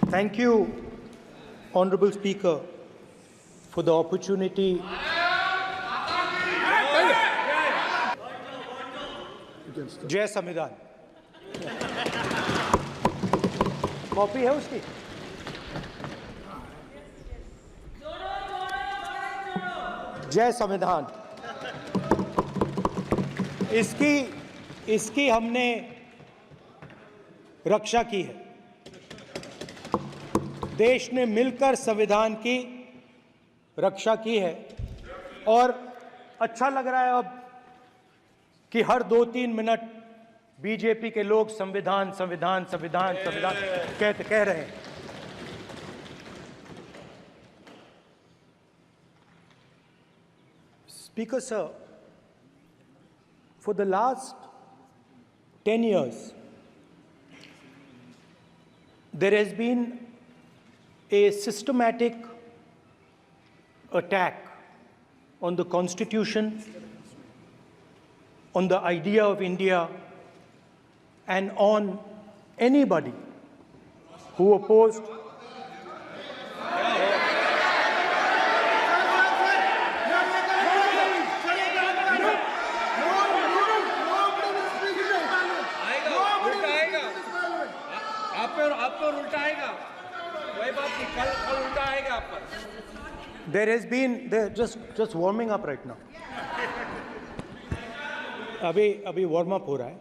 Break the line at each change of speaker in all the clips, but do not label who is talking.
Thank you, Honorable Speaker, for the opportunity. जय संविधान। Copy है उसकी? जय संविधान। इसकी हमने रक्षा की है। देश ने मिलकर संविधान की रक्षा की है और अच्छा लग रहा है अब कि हर 2-3 मिनट बीजेपी के लोग संविधान संविधान संविधान संविधान कह रहे हैं। Speaker sir, for the last 10 years, there has been a systematic attack on the Constitution, on the idea of India, and on anybody who opposed There has been just warming up right now. अभी warm up हो रहा है.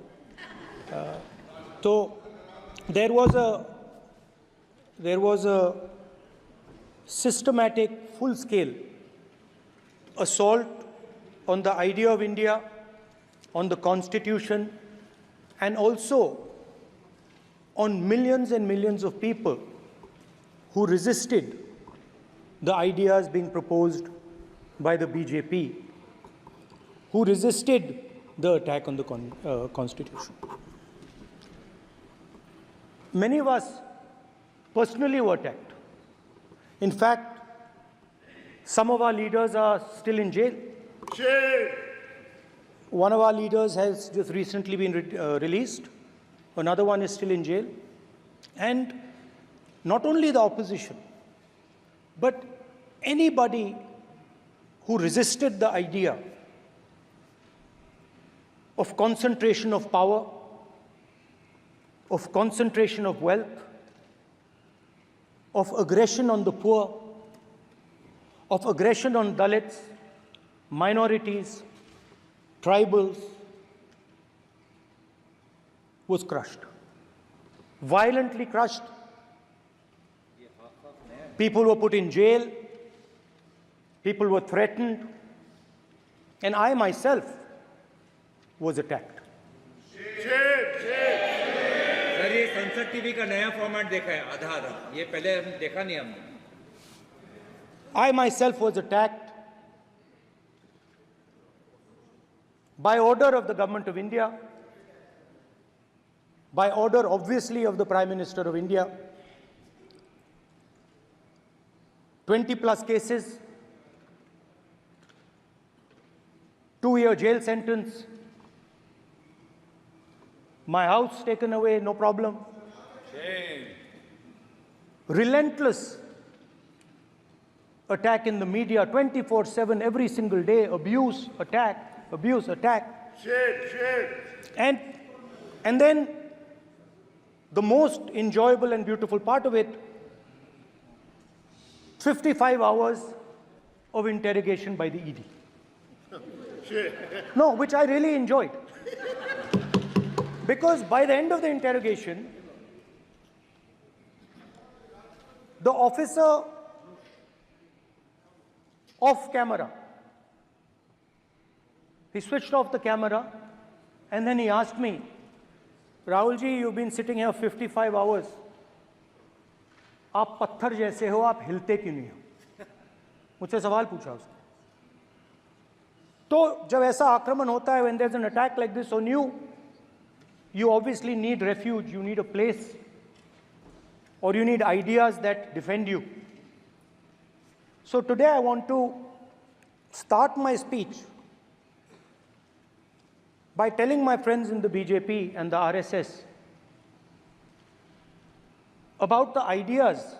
तो there was a systematic, full-scale assault on the idea of India, on the Constitution, and also on millions and millions of people who resisted the ideas being proposed by the BJP, who resisted the attack on the Constitution. Many of us personally were attacked. In fact, some of our leaders are still in jail. Shame. One of our leaders has just recently been released. Another one is still in jail. And not only the opposition, but anybody who resisted the idea of concentration of power, of concentration of wealth, of aggression on the poor, of aggression on Dalits, minorities, tribals, was crushed, violently crushed. People were put in jail, people were threatened, and I myself was attacked.
Sir ये संसद TV का नया format देखा है आधा ये पहले हम देखा नहीं हमने
I myself was attacked by order of the government of India, by order obviously of the Prime Minister of India. 20+ cases, 2-year jail sentence, my house taken away, no problem. Shame. Relentless attack in the media, 24/7, every single day, abuse, attack, abuse, attack. Shame. And then the most enjoyable and beautiful part of it, 55 hours of interrogation by the ED. No, which I really enjoyed. Because by the end of the interrogation, the officer off camera, he switched off the camera and then he asked me, Rahul ji, you've been sitting here 55 hours. आप पत्थर जैसे हो, आप हिलते क्यों नहीं हो? मुझसे सवाल पूछा उसने. तो जब ऐसा आक्रमण होता है, when there's an attack like this on you, you obviously need refuge, you need a place, or you need ideas that defend you. So today I want to start my speech by telling my friends in the BJP and the RSS about the ideas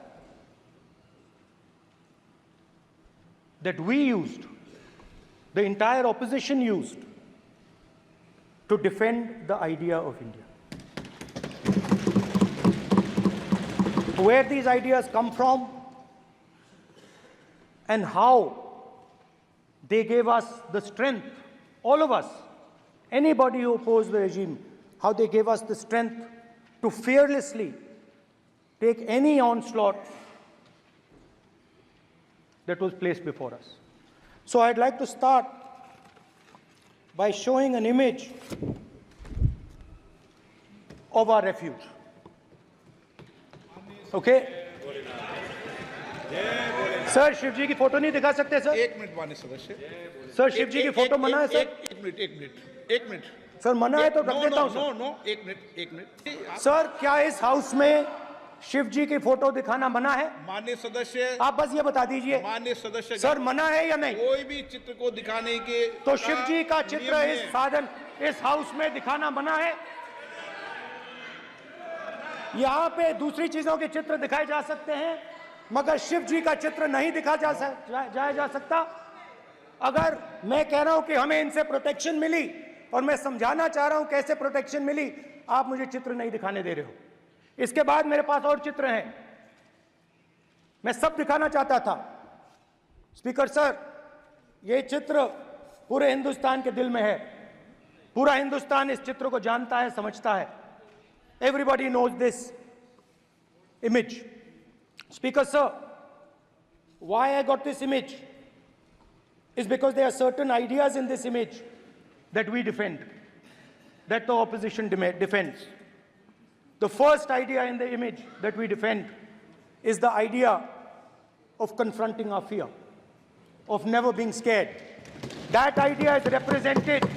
that we used, the entire opposition used, to defend the idea of India. Where these ideas come from and how they gave us the strength, all of us, anybody who opposed the regime, how they gave us the strength to fearlessly take any onslaught that was placed before us. So I'd like to start by showing an image of our refuge. Okay? Sir Shiv ji की photo नहीं दिखा सकते sir?
एक minute माननीय सदस्य।
Sir Shiv ji की photo मना है सर?
एक मिनट
सर मना है तो रख देता हूं सर।
नो एक मिनट
सर क्या इस हाउस में शिव जी की फोटो दिखाना मना है?
माननीय सदस्य,
आप बस ये बता दीजिए
माननीय सदस्य
सर मना है या नहीं?
कोई भी चित्र को दिखाने के
तो शिव जी का चित्र
नियम
इस
है।
साधन इस हाउस में दिखाना मना है? यहाँ पे दूसरी चीजों के चित्र दिखाए जा सकते हैं मगर शिव जी का चित्र नहीं दिखा जा सकता। अगर मैं कह रहा हूं कि हमें इनसे प्रोटेक्शन मिली और मैं समझाना चाह रहा हूं कैसे प्रोटेक्शन मिली, आप मुझे चित्र नहीं दिखाने दे रहे हो। इसके बाद मेरे पास और चित्र हैं, मैं सब दिखाना चाहता था। स्पीकर सर, ये चित्र पूरे हिंदुस्तान के दिल में है, पूरा हिंदुस्तान इस चित्र को जानता है, समझता है। Everybody knows this image. Speaker sir, why I got this image is because there are certain ideas in this image that we defend, that the opposition defends. The first idea in the image that we defend is the idea of confronting our fear, of never being scared. That idea is represented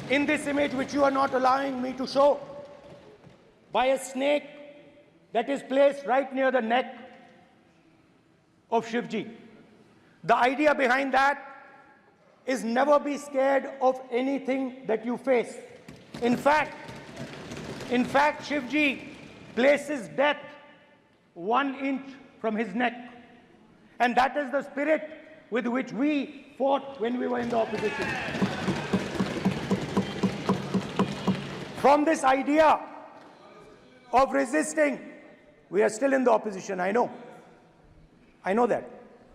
in this image, which you are not allowing me to show, by a snake that is placed right near the neck of Shivji. The idea behind that is never be scared of anything that you face. In fact, Shivji places death 1 inch from his neck. And that is the spirit with which we fought when we were in the opposition. From this idea of resisting, we are still in the opposition, I know. I know that.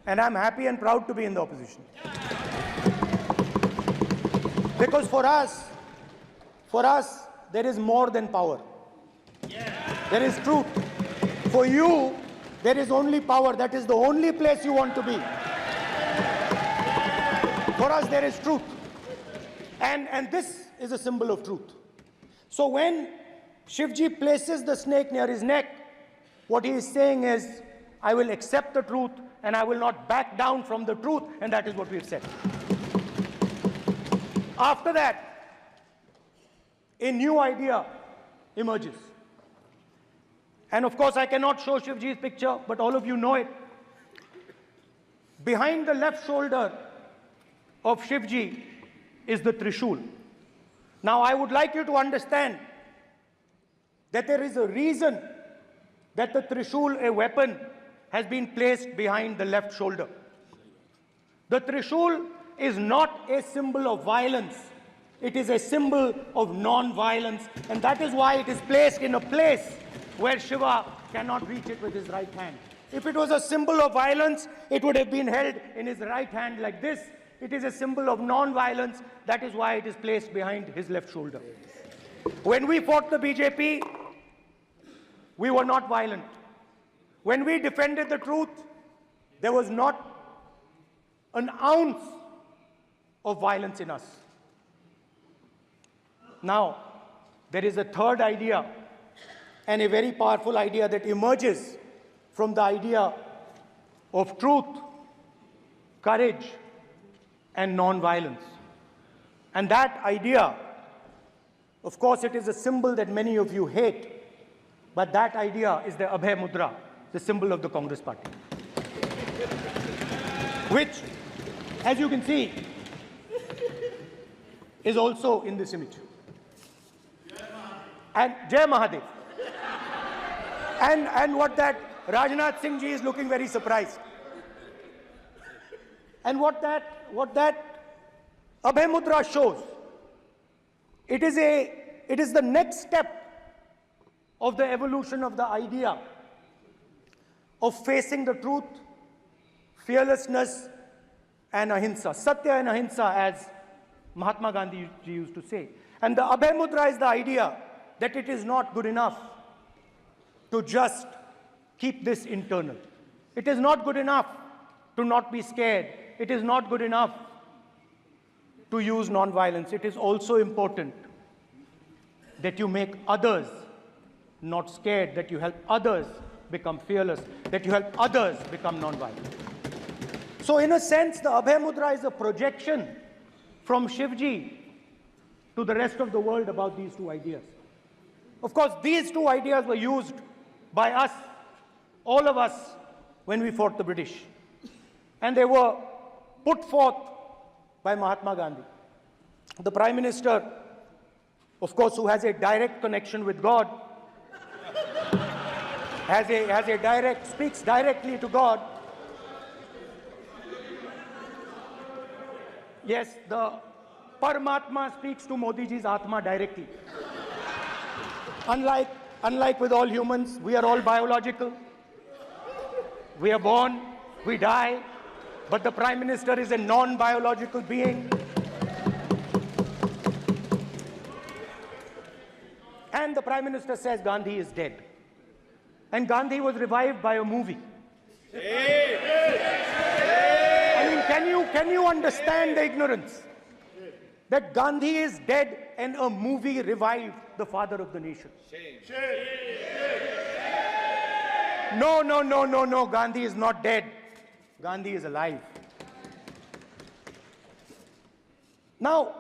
And I'm happy and proud to be in the opposition. Because for us, there is more than power. There is truth. For you, there is only power. That is the only place you want to be. For us, there is truth. And this is a symbol of truth. So when Shivji places the snake near his neck, what he is saying is, I will accept the truth and I will not back down from the truth, and that is what we have said. After that, a new idea emerges. And of course, I cannot show Shivji's picture, but all of you know it. Behind the left shoulder of Shivji is the Trishul. Now, I would like you to understand that there is a reason that the Trishul, a weapon, has been placed behind the left shoulder. The Trishul is not a symbol of violence. It is a symbol of non-violence, and that is why it is placed in a place where Shiva cannot reach it with his right hand. If it was a symbol of violence, it would have been held in his right hand like this. It is a symbol of non-violence. That is why it is placed behind his left shoulder. When we fought the BJP, we were not violent. When we defended the truth, there was not an ounce of violence in us. Now, there is a third idea, and a very powerful idea that emerges from the idea of truth, courage, and non-violence. And that idea, of course, it is a symbol that many of you hate, but that idea is the Abhay Mudra, the symbol of the Congress Party, which, as you can see, is also in this image. And Jai Mahadev. And what that Rajnath Singh ji is looking very surprised. And what that Abhay Mudra shows, it is the next step of the evolution of the idea of facing the truth, fearlessness, and ahimsa. Satya and ahimsa, as Mahatma Gandhi used to say. And the Abhay Mudra is the idea that it is not good enough to just keep this internal. It is not good enough to not be scared. It is not good enough to use non-violence. It is also important that you make others not scared, that you help others become fearless, that you help others become non-violent. So in a sense, the Abhay Mudra is a projection from Shivji to the rest of the world about these two ideas. Of course, these two ideas were used by us, all of us, when we fought the British. And they were put forth by Mahatma Gandhi. The Prime Minister, of course, who has a direct connection with God, speaks directly to God. Yes, the Paramatma speaks to Modi ji's Atma directly. Unlike with all humans, we are all biological. We are born, we die, but the Prime Minister is a non-biological being. And the Prime Minister says Gandhi is dead. And Gandhi was revived by a movie. I mean, can you understand the ignorance? That Gandhi is dead and a movie revived the father of the nation. No, Gandhi is not dead. Gandhi is alive. Now,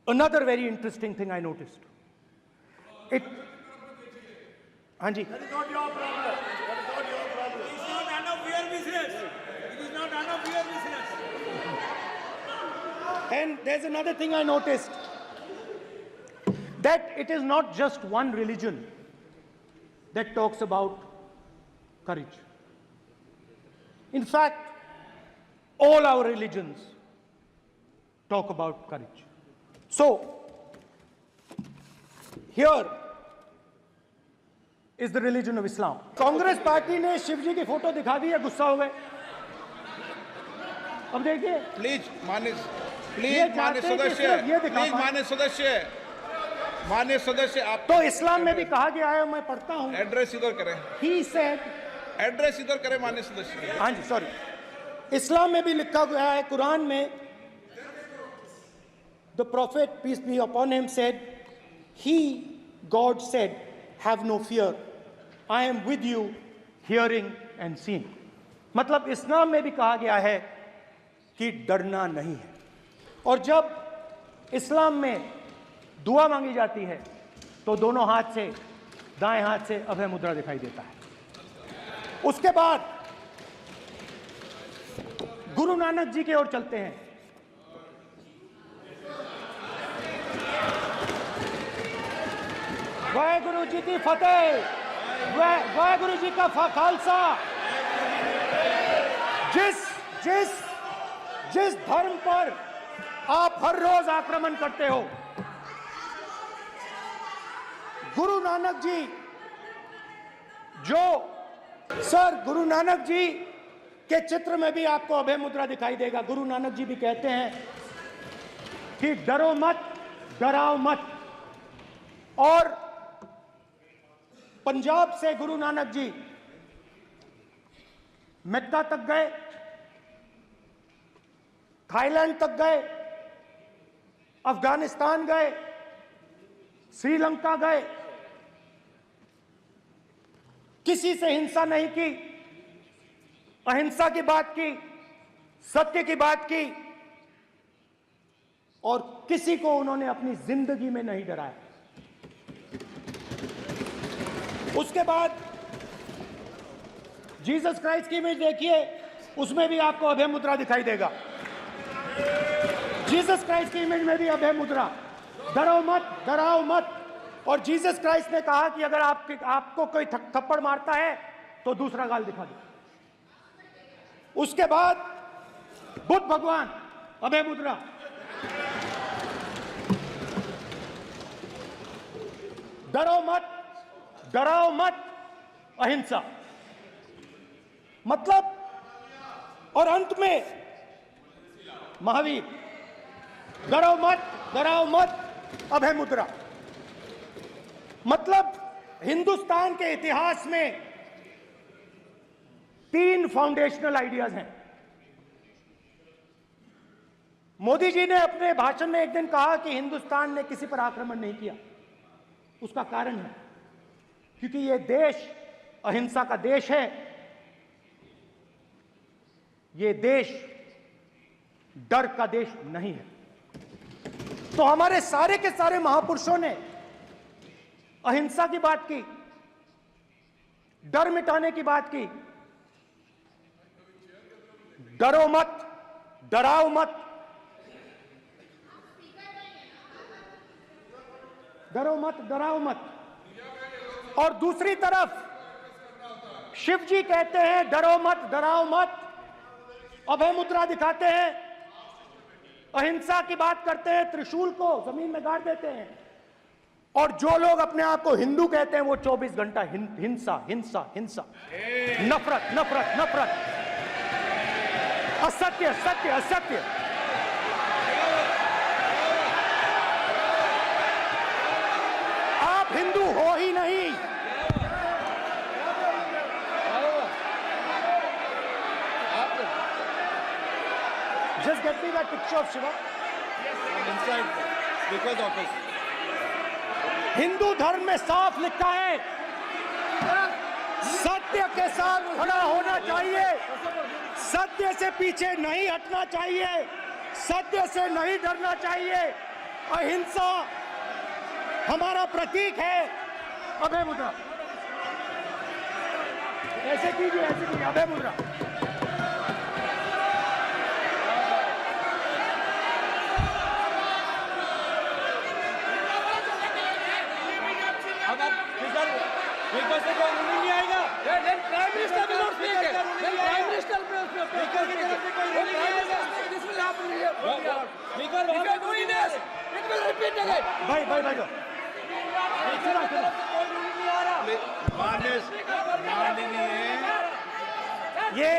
another very interesting thing I noticed. Hanji.
That is not your problem. That is not your problem.
It is not none of your business. It is not none of your business.
And there's another thing I noticed. That it is not just one religion that talks about courage. In fact, all our religions talk about courage. So, here is the religion of Islam. Congress party ने शिवजी की photo दिखा दी है, गुस्सा हो गए. अब देखिए,
please मान्य सदस्य आप
तो इस्लाम में भी कहा गया है, मैं पढ़ता हूं.
एड्रेस इधर करें.
He said,
एड्रेस इधर करें मान्य सदस्य.
हाँ जी, सॉरी. इस्लाम में भी लिखा गया है, कुरान में, the prophet, peace be upon him, said, God said, have no fear. I am with you, hearing and seeing. मतलब इस्लाम में भी कहा गया है कि डरना नहीं है. और जब इस्लाम में दुआ मांगी जाती है तो दोनों हाथ से, दाएं हाथ से अभय मुद्रा दिखाई देता है. उसके बाद गुरु नानक जी की ओर चलते हैं. वाहेगुरु जी की फतेह, वाहेगुरु जी का खालसा. जिस धर्म पर आप हर रोज आक्रमण करते हो, गुरु नानक जी गुरु नानक जी के चित्र में भी आपको अभय मुद्रा दिखाई देगा. गुरु नानक जी भी कहते हैं कि डरो मत, डराओ मत. और पंजाब से गुरु नानक जी मेक्का तक गए, थाईलैंड तक गए, अफगानिस्तान गए, श्रीलंका गए. किसी से हिंसा नहीं की, अहिंसा की बात की, सत्य की बात की, और किसी को उन्होंने अपनी जिंदगी में नहीं डराया. उसके बाद जीसस क्राइस्ट की इमेज देखिए, उसमें भी आपको अभय मुद्रा दिखाई देगा. जीसस क्राइस्ट की इमेज में भी अभय मुद्रा. डरो मत, डराओ मत. और जीसस क्राइस्ट ने कहा कि अगर आपको कोई थप्पड़ मारता है तो दूसरा गाल दिखा दो। उसके बाद बुद्ध भगवान, अभय मुद्रा। डराओ मत, अहिंसा। मतलब, और अंत में महावीर, डराओ मत, अभय मुद्रा। मतलब हिंदुस्तान के इतिहास में 3 फाउंडेशनल आइडियाज हैं। मोदी जी ने अपने भाषण में एक दिन कहा कि हिंदुस्तान ने किसी पर आक्रमण नहीं किया। उसका कारण है क्योंकि यह देश अहिंसा का देश है। यह देश डर का देश नहीं है। तो हमारे सारे के सारे महापुरुषों ने अहिंसा की बात की, डर मिटाने की बात की। डराओ मत। और दूसरी तरफ शिव जी कहते हैं डराओ मत, अभय मुद्रा दिखाते हैं, अहिंसा की बात करते हैं, त्रिशूल को जमीन में गाड़ देते हैं। और जो लोग अपने आप को हिंदू कहते हैं वो 24 घंटा हिंसा, नफरत, असत्य। आप हिंदू हो ही नहीं। Just get me that picture of Shiva.
inside because of his
Hindu धर्म में साफ लिखा है, सत्य के साथ खड़ा होना चाहिए, सत्य से पीछे नहीं हटना चाहिए, सत्य से नहीं डरना चाहिए। अहिंसा हमारा प्रतीक है। अभय मुद्रा ऐसे कीजिए, अभय मुद्रा।
बिकॉज से कोई नहीं आएगा।
Prime minister will not speak. Then Prime Minister will speak. This will happen here. If you are doing this, it will repeat again.
भाई ये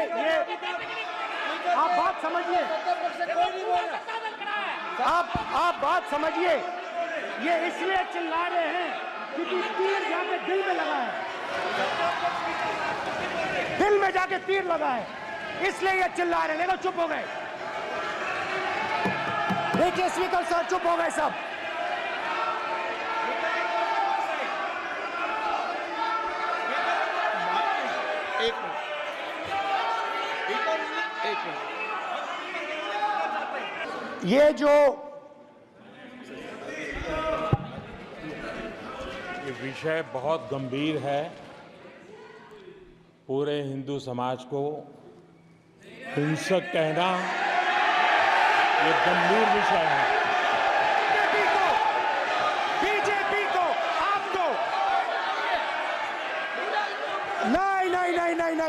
आप बात समझिए, आप बात समझिए। ये इसलिए चिल्ला रहे हैं क्योंकि तीर जाके दिल में लगा है, दिल में जाके तीर लगा है, इसलिए ये चिल्ला रहे हैं। देखो चुप हो गए, देखिए स्पीकर साहब चुप हो गए सब।
एक मिनट।
ये जो
ये विषय बहुत गंभीर है। पूरे हिंदू समाज को हिंसक कहना ये गंभीर विषय है।
बीजेपी को आपको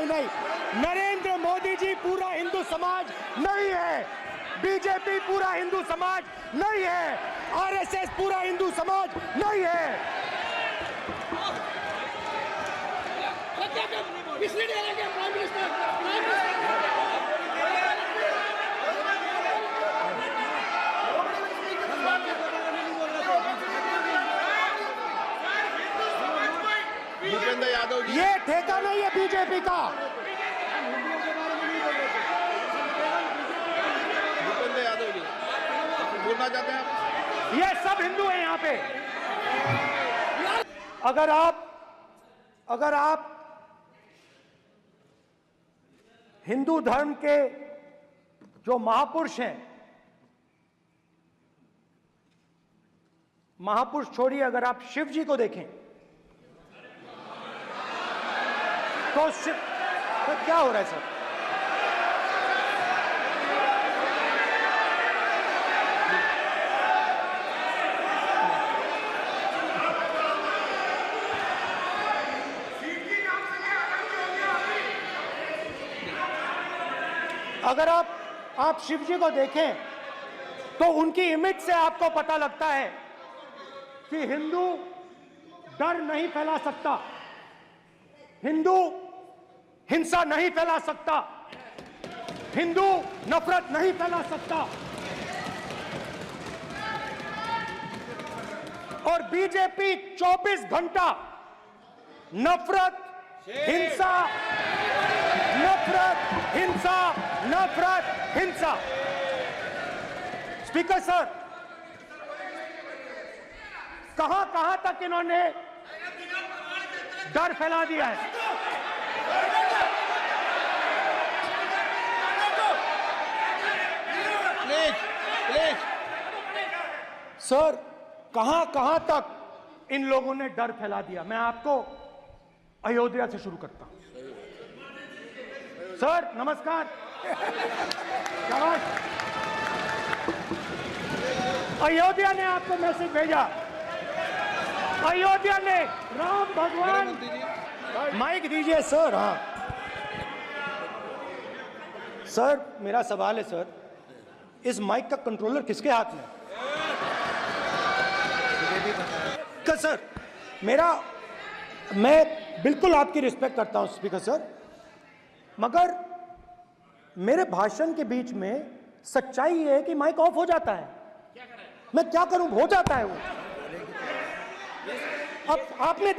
नहीं, नरेंद्र मोदी जी पूरा हिंदू समाज नहीं है, बीजेपी पूरा हिंदू समाज नहीं है, आरएसएस पूरा हिंदू समाज नहीं है।
भूपेंद्र यादव जी,
ये ठेका नहीं है बीजेपी का।
भूपेंद्र यादव जी बोलना चाहते हैं आप?
ये सब हिंदू हैं यहाँ पे। अगर आप हिंदू धर्म के जो महापुरुष हैं, महापुरुष छोड़िए, अगर आप शिव जी को देखें तो क्या हो रहा है सर? अगर आप शिव जी को देखें तो उनकी इमेज से आपको पता लगता है कि हिंदू डर नहीं फैला सकता, हिंदू हिंसा नहीं फैला सकता, हिंदू नफरत नहीं फैला सकता। और बीजेपी 24 घंटा नफरत, हिंसा, नफरत, हिंसा, नफरत, हिंसा। स्पीकर सर, कहां तक इन्होंने डर फैला दिया है?
प्लीज प्लीज
सर, कहां तक इन लोगों ने डर फैला दिया? मैं आपको अयोध्या से शुरू करता हूं। सर नमस्कार। शाबाश। अयोध्या ने आपको मैसेज भेजा, अयोध्या ने राम भगवान। माइक दीजिए सर। हाँ सर, मेरा सवाल है सर, इस माइक का कंट्रोलर किसके हाथ में है? सर मैं बिल्कुल आपकी रिस्पेक्ट करता हूं स्पीकर सर, मगर मेरे भाषण के बीच में सच्चाई ये है कि माइक ऑफ हो जाता है। मैं क्या करूं, हो जाता है वो। अब आपने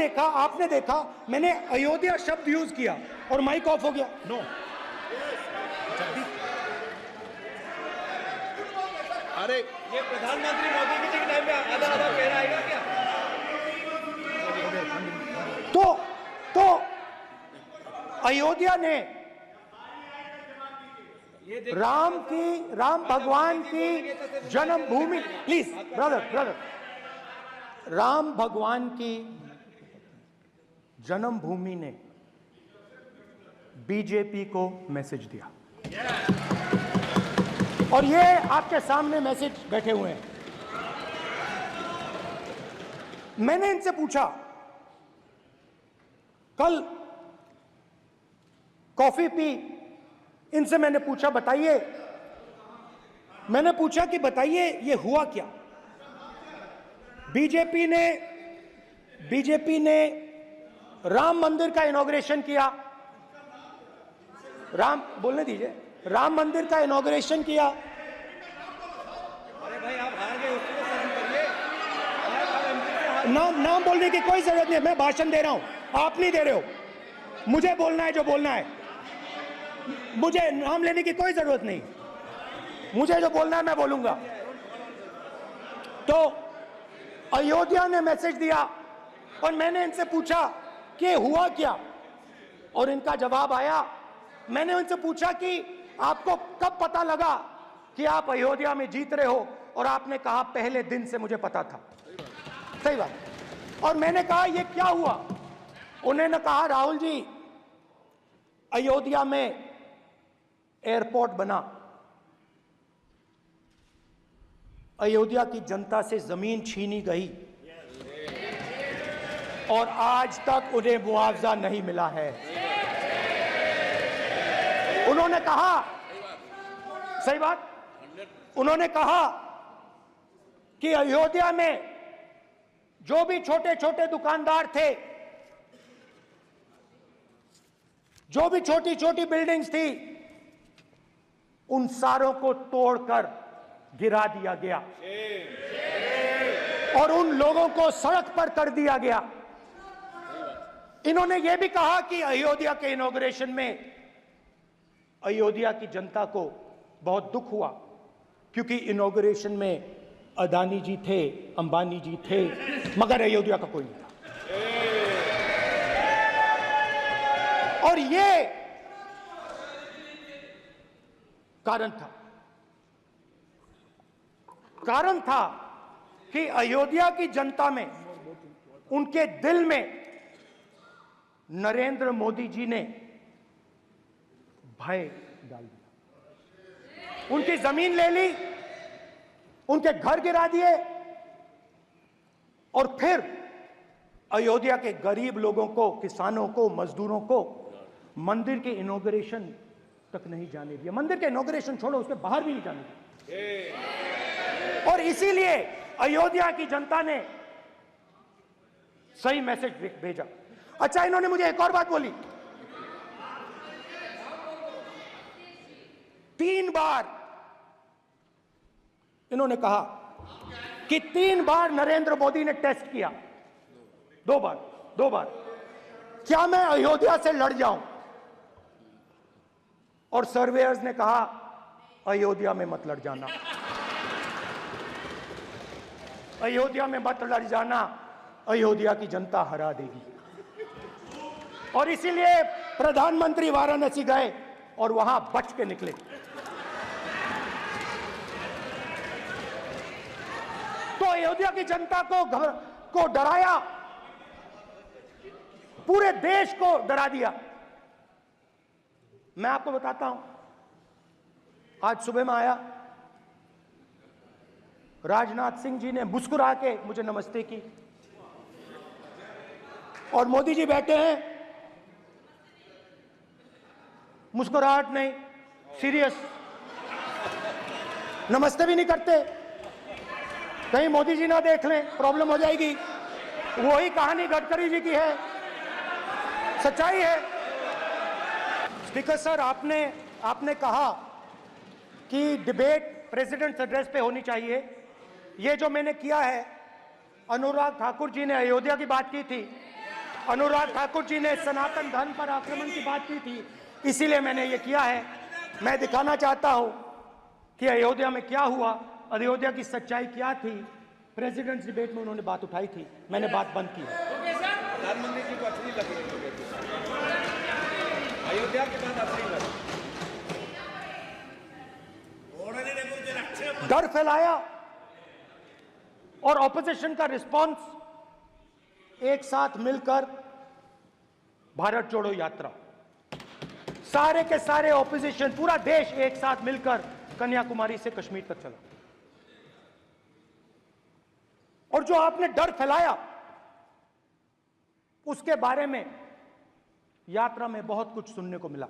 देखा मैंने अयोध्या शब्द यूज किया और माइक ऑफ हो गया। नो,
अरे
ये प्रधानमंत्री मोदी जी के टाइम में आधा आधा कह आएगा क्या?
तो अयोध्या ने राम भगवान की जन्मभूमि, प्लीज ब्रदर, राम भगवान की जन्मभूमि ने बीजेपी को मैसेज दिया, और ये आपके सामने मैसेज बैठे हुए हैं। मैंने इनसे पूछा, कल कॉफी पी, इनसे मैंने पूछा कि बताइए ये हुआ क्या? बीजेपी ने राम मंदिर का इनॉग्रेशन किया, बोलने दीजिए, राम मंदिर का इनॉग्रेशन किया।
अरे भाई आप हार गए, उसको सहन करिए।
नाम बोलने की कोई जरूरत नहीं है, मैं भाषण दे रहा हूं, आप नहीं दे रहे हो। मुझे बोलना है जो बोलना है, मुझे नाम लेने की कोई जरूरत नहीं, मुझे जो बोलना है मैं बोलूंगा। तो अयोध्या ने मैसेज दिया और मैंने इनसे पूछा कि हुआ क्या, और इनका जवाब आया। मैंने उनसे पूछा कि आपको कब पता लगा कि आप अयोध्या में जीत रहे हो, और आपने कहा पहले दिन से मुझे पता था। सही बात। और मैंने कहा ये क्या हुआ? उन्होंने कहा राहुल जी, अयोध्या में एयरपोर्ट बना, अयोध्या की जनता से जमीन छीनी गई और आज तक उन्हें मुआवजा नहीं मिला है। उन्होंने कहा, सही बात, उन्होंने कहा कि अयोध्या में जो भी छोटे छोटे दुकानदार थे, जो भी छोटी छोटी बिल्डिंग्स थी, उन सारों को तोड़कर गिरा दिया गया और उन लोगों को सड़क पर कर दिया गया। इन्होंने यह भी कहा कि अयोध्या के इनॉग्रेशन में अयोध्या की जनता को बहुत दुख हुआ, क्योंकि इनॉग्रेशन में अदानी जी थे, अंबानी जी थे, मगर अयोध्या का कोई नहीं था। और ये कारण था कि अयोध्या की जनता में, उनके दिल में नरेंद्र मोदी जी ने भय डाल दिया। उनकी जमीन ले ली, उनके घर गिरा दिए, और फिर अयोध्या के गरीब लोगों को, किसानों को, मजदूरों को मंदिर के इनॉग्रेशन तक नहीं जाने दिया। मंदिर के इनॉग्रेशन छोड़ो, उसके बाहर भी नहीं जाने दिया। और इसीलिए अयोध्या की जनता ने सही मैसेज भेजा। अच्छा, इन्होंने मुझे एक और बात बोली, 3 बार इन्होंने कहा कि 3 बार नरेंद्र मोदी ने टेस्ट किया, 2 बार क्या मैं अयोध्या से लड़ जाऊं? और सर्वेयर्स ने कहा अयोध्या में मत लड़ जाना, अयोध्या में मत लड़ जाना, अयोध्या की जनता हरा देगी। और इसीलिए प्रधानमंत्री वाराणसी गए और वहां बच के निकले। तो अयोध्या की जनता को डराया, पूरे देश को डरा दिया। मैं आपको बताता हूं, आज सुबह में आया, राजनाथ सिंह जी ने मुस्कुरा के मुझे नमस्ते की, और मोदी जी बैठे हैं, मुस्कुराहट नहीं, सीरियस, नमस्ते भी नहीं करते, कहीं मोदी जी ना देख लें, प्रॉब्लम हो जाएगी। वही कहानी गडकरी जी की है, सच्चाई है। स्पीकर सर, आपने कहा कि डिबेट प्रेसिडेंट्स एड्रेस पे होनी चाहिए। ये जो मैंने किया है, अनुराग ठाकुर जी ने अयोध्या की बात की थी, अनुराग ठाकुर जी ने सनातन धर्म पर आक्रमण की बात की थी, इसीलिए मैंने ये किया है। मैं दिखाना चाहता हूं कि अयोध्या में क्या हुआ, अयोध्या की सच्चाई क्या थी। प्रेसिडेंट्स डिबेट में उन्होंने बात उठाई थी, मैंने बात बंद की है।
प्रधानमंत्री जी को अच्छी लगी अयोध्या के बाद असली लगी,
डर फैलाया और ऑपोजिशन का रिस्पांस एक साथ मिलकर भारत जोड़ो यात्रा, सारे के सारे ऑपोजिशन, पूरा देश एक साथ मिलकर कन्याकुमारी से कश्मीर तक चला। और जो आपने डर फैलाया, उसके बारे में यात्रा में बहुत कुछ सुनने को मिला।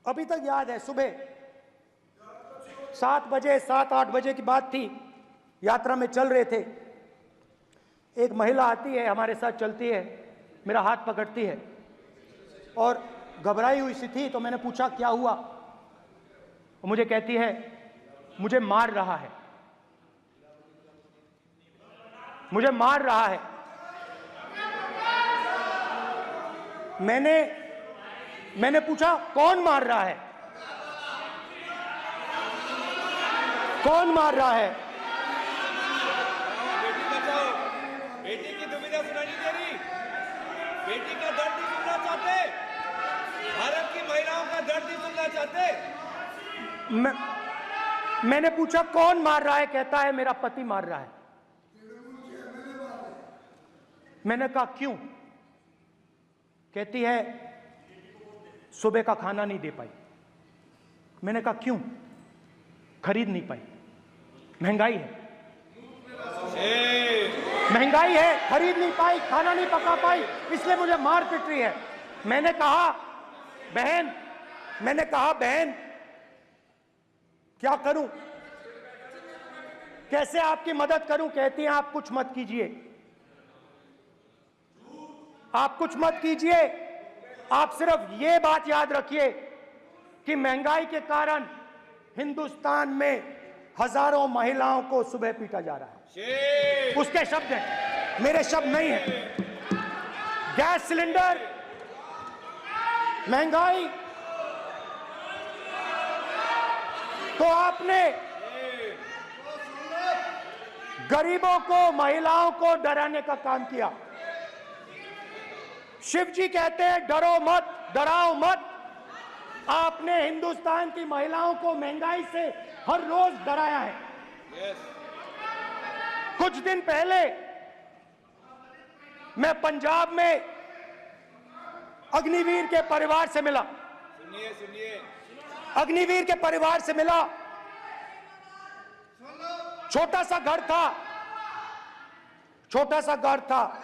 अभी तक याद है, सुबह 7 बजे 7-8 बजे की बात थी, यात्रा में चल रहे थे, एक महिला आती है, हमारे साथ चलती है, मेरा हाथ पकड़ती है और घबराई हुई सी थी। तो मैंने पूछा क्या हुआ, वो मुझे कहती है मुझे मार रहा है, मुझे मार रहा है। मैंने पूछा कौन मार रहा है, कौन मार रहा है?
बेटी बचाओ, बेटी की दुविधा सुनाई दे रही, बेटी का दर्द नहीं सुनना चाहते, भारत की महिलाओं का दर्द नहीं सुनना चाहते।
मैंने पूछा कौन मार रहा है, कहता है मेरा पति मार रहा है। मैंने कहा क्यों? कहती है सुबह का खाना नहीं दे पाई। मैंने कहा क्यों? खरीद नहीं पाई, महंगाई है, महंगाई है, खरीद नहीं पाई, खाना नहीं पका पाई, इसलिए मुझे मार पिट रही है। मैंने कहा बहन क्या करूं, कैसे आपकी मदद करूं? कहती हैं आप कुछ मत कीजिए, आप कुछ मत कीजिए, आप सिर्फ ये बात याद रखिए कि महंगाई के कारण हिंदुस्तान में हजारों महिलाओं को सुबह पीटा जा रहा है। उसके शब्द हैं, मेरे शब्द नहीं हैं। गैस सिलेंडर, महंगाई, तो आपने गरीबों को, महिलाओं को डराने का काम किया। शिव जी कहते हैं डरो मत, डराओ मत। आपने हिंदुस्तान की महिलाओं को महंगाई से हर रोज डराया है। कुछ दिन पहले मैं पंजाब में अग्निवीर के परिवार से मिला,
सुनिए,
अग्निवीर के परिवार से मिला। छोटा सा घर था, छोटा सा घर था,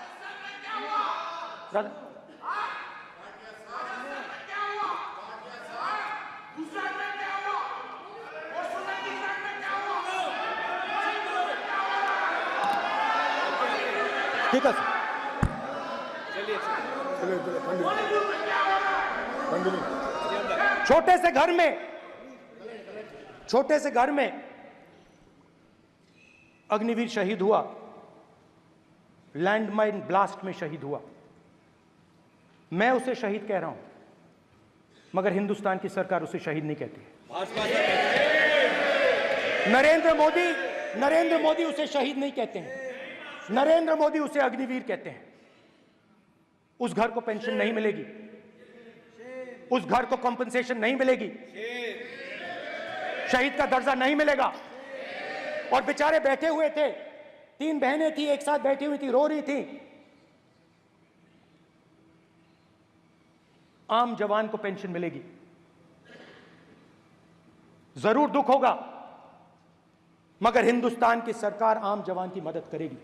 ठीक है सर। छोटे से घर में अग्निवीर शहीद हुआ, लैंडमाइन ब्लास्ट में शहीद हुआ। मैं उसे शहीद कह रहा हूं, मगर हिंदुस्तान की सरकार उसे शहीद नहीं कहती। नरेंद्र मोदी उसे शहीद नहीं कहते हैं, नरेंद्र मोदी उसे अग्निवीर कहते हैं। उस घर को पेंशन नहीं मिलेगी, उस घर को कॉम्पनसेशन नहीं मिलेगी, शहीद का दर्जा नहीं मिलेगा। और बेचारे बैठे हुए थे, 3 बहनें थी, एक साथ बैठी हुई थी, रो रही थी। आम जवान को पेंशन मिलेगी, जरूर दुख होगा, मगर हिंदुस्तान की सरकार आम जवान की मदद करेगी।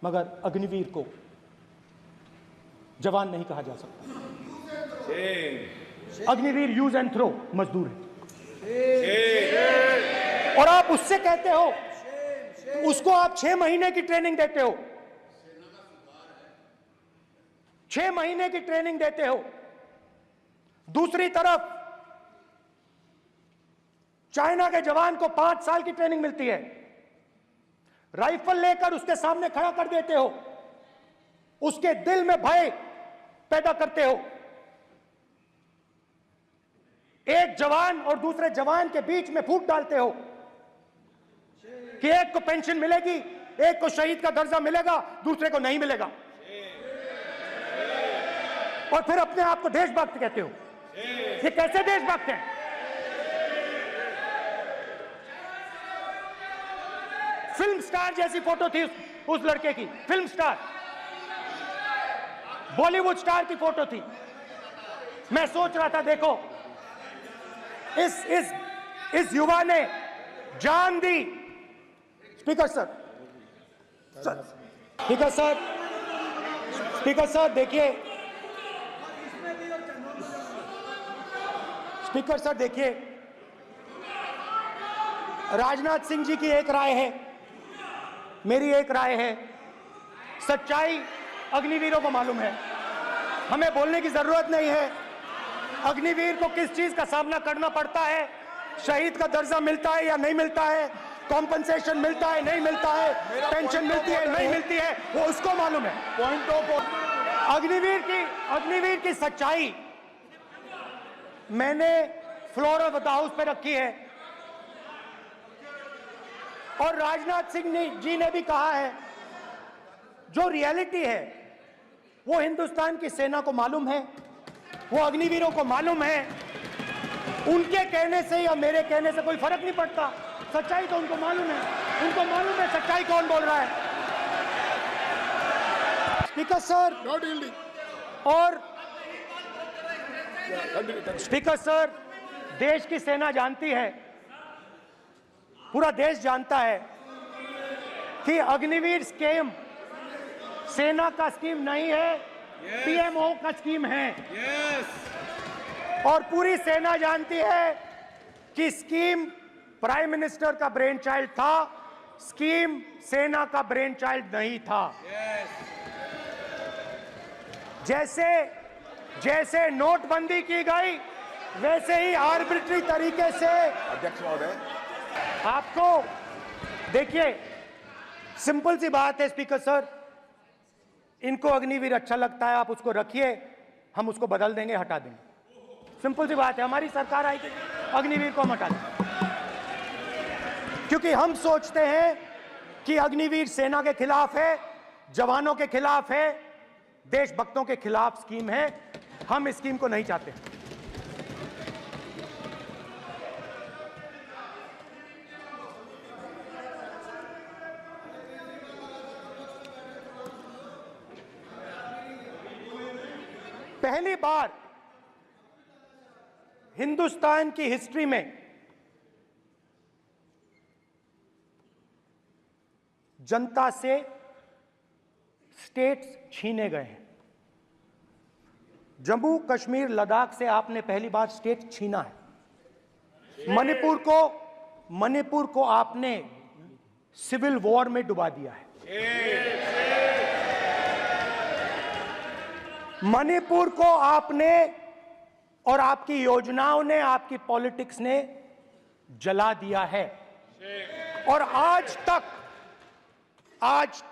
मगर अग्निवीर को जवान नहीं कहा जा सकता। अग्निवीर यूज एंड थ्रो मजदूर है। और आप उससे कहते हो, उसको आप 6 महीने की ट्रेनिंग देते हो, 6 महीने की ट्रेनिंग देते हो। दूसरी तरफ चाइना के जवान को 5 साल की ट्रेनिंग मिलती है, राइफल लेकर उसके सामने खड़ा कर देते हो, उसके दिल में भय पैदा करते हो। एक जवान और दूसरे जवान के बीच में फूट डालते हो कि एक को पेंशन मिलेगी, एक को शहीद का दर्जा मिलेगा, दूसरे को नहीं मिलेगा, और फिर अपने आप को देशभक्त कहते हो। ये कैसे देशभक्त हैं? फिल्म स्टार जैसी फोटो थी उस लड़के की, फिल्म स्टार, बॉलीवुड स्टार की फोटो थी। मैं सोच रहा था, देखो इस युवा ने जान दी। Speaker sir, speaker sir, speaker sir देखिए, स्पीकर सर देखिए, राजनाथ सिंह जी की एक राय है, मेरी एक राय है। सच्चाई अग्निवीरों को मालूम है, हमें बोलने की जरूरत नहीं है। अग्निवीर को किस चीज का सामना करना पड़ता है, शहीद का दर्जा मिलता है या नहीं मिलता है, कॉम्पनसेशन मिलता है नहीं मिलता है, पेंशन मिलती है नहीं मिलती है, वो उसको मालूम है। पॉइंट ऑफ अग्निवीर की सच्चाई मैंने फ्लोर ऑफ द हाउस पे रखी है, और राजनाथ सिंह जी ने भी कहा है, जो रियलिटी है वो हिंदुस्तान की सेना को मालूम है, वो अग्निवीरों को मालूम है। उनके कहने से या मेरे कहने से कोई फर्क नहीं पड़ता, सच्चाई तो उनको मालूम है, उनको मालूम है सच्चाई कौन बोल रहा है। स्पीकर सर, और स्पीकर सर, देश की सेना जानती है, पूरा देश जानता है कि अग्निवीर स्कीम सेना का स्कीम नहीं है, पीएमओ का स्कीम है। और पूरी सेना जानती है कि स्कीम प्राइम मिनिस्टर का ब्रेन चाइल्ड था, स्कीम सेना का ब्रेन चाइल्ड नहीं था। जैसे नोटबंदी की गई, वैसे ही आर्बिट्री तरीके से
अध्यक्ष महोदय,
आपको देखिए, सिंपल सी बात है स्पीकर सर, इनको अग्निवीर अच्छा लगता है, आप उसको रखिए, हम उसको बदल देंगे, हटा देंगे। सिंपल सी बात है, हमारी सरकार आएगी, अग्निवीर को हम हटा देंगे, क्योंकि हम सोचते हैं कि अग्निवीर सेना के खिलाफ है, जवानों के खिलाफ है, देशभक्तों के खिलाफ स्कीम है। हम इस स्कीम को नहीं चाहते। पहली बार हिंदुस्तान की हिस्ट्री में जनता से स्टेट्स छीने गए हैं। जम्मू कश्मीर लद्दाख से आपने पहली बार स्टेट छीना है। मणिपुर को आपने सिविल वॉर में डुबा दिया है। मणिपुर को आपने और आपकी योजनाओं ने, आपकी पॉलिटिक्स ने जला दिया है। और आज